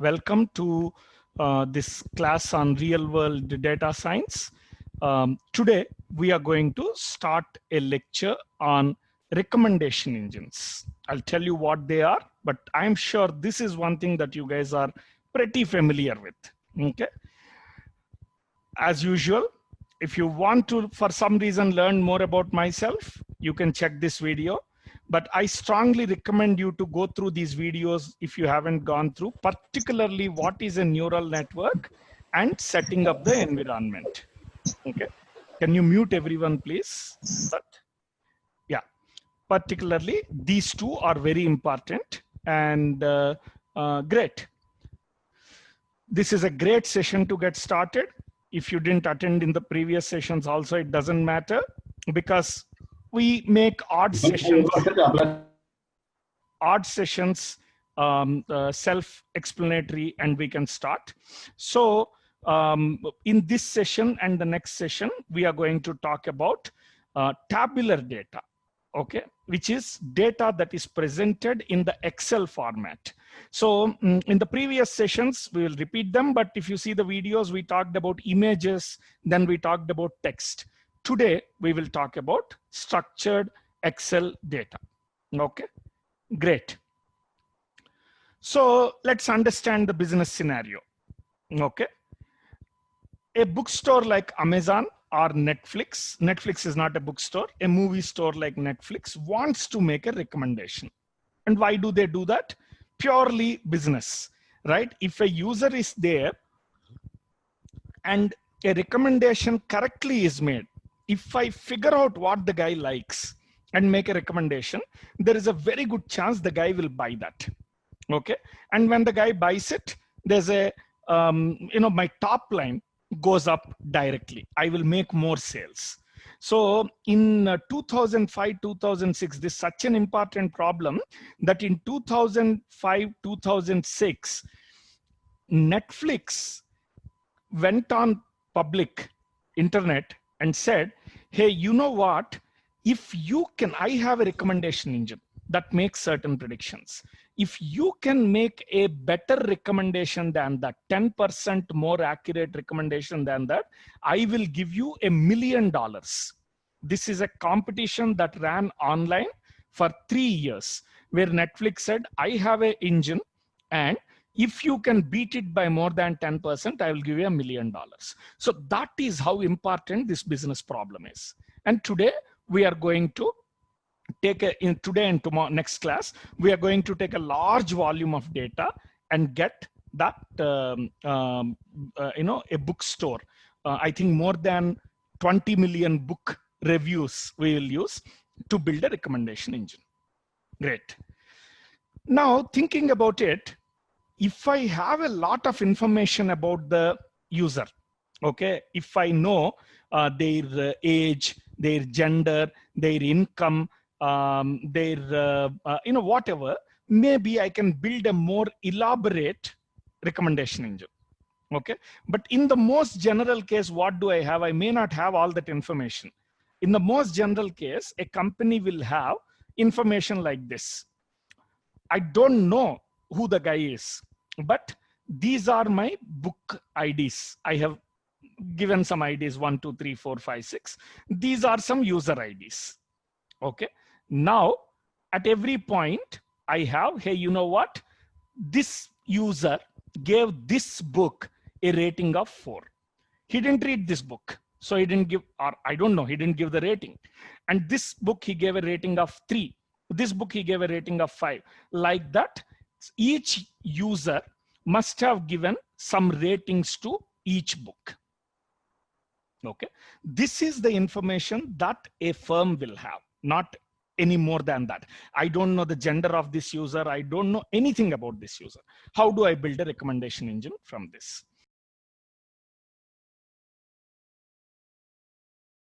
Welcome to this class on real-world data science. Today, we are going to start a lecture on recommendation engines. I'll tell you what they are, but I'm sure this is one thing that you guys are pretty familiar with. Okay. As usual, if you want to, for some reason, learn more about myself, you can check this video. But I strongly recommend you to go through these videos if you haven't gone through, particularly what is a neural network and setting up the environment. Okay. Can you mute everyone, please? Yeah. Particularly, these two are very important and great. This is a great session to get started. If you didn't attend in the previous sessions also, it doesn't matter because we make odd sessions self-explanatory and we can start. So in this session and the next session, we are going to talk about tabular data, okay, which is data that is presented in the Excel format. So in the previous sessions, we will repeat them, but if you see the videos, we talked about images, then we talked about text. Today, we will talk about structured Excel data. Okay, great. So let's understand the business scenario. Okay, a bookstore like Amazon or Netflix, Netflix is not a bookstore, a movie store like Netflix wants to make a recommendation. And why do they do that? Purely business, right? If a user is there and a recommendation correctly is made, if I figure out what the guy likes and make a recommendation, there is a very good chance the guy will buy that. Okay. And when the guy buys it, there's a, my top line goes up directly. I will make more sales. So in 2005, 2006, this is such an important problem that in 2005, 2006, Netflix went on public internet and said, hey, you know what? If you can, I have a recommendation engine that makes certain predictions. If you can make a better recommendation than that, 10% more accurate recommendation than that, I will give you $1 million. This is a competition that ran online for 3 years, where Netflix said, I have an engine, and if you can beat it by more than 10%, I will give you $1 million. So that is how important this business problem is. And today we are going to take today and tomorrow, next class, we are going to take a large volume of data and get that, a bookstore. I think more than 20 million book reviews we will use to build a recommendation engine. Great. Now thinking about it, if I have a lot of information about the user, okay, if I know their age, their gender, their income, their, whatever, maybe I can build a more elaborate recommendation engine. Okay. But in the most general case, what do I have? I may not have all that information. In the most general case, a company will have information like this. I don't know who the guy is, but these are my book IDs. I have given some IDs 1, 2, 3, 4, 5, 6. These are some user IDs. Okay. Now at every point I have, hey, you know what? This user gave this book a rating of 4. He didn't read this book, so he didn't give, or I don't know, he didn't give the rating. And this book he gave a rating of 3. This book he gave a rating of 5. Like that, each user must have given some ratings to each book. Okay, this is the information that a firm will have, not any more than that. I don't know the gender of this user. I don't know anything about this user. How do I build a recommendation engine from this?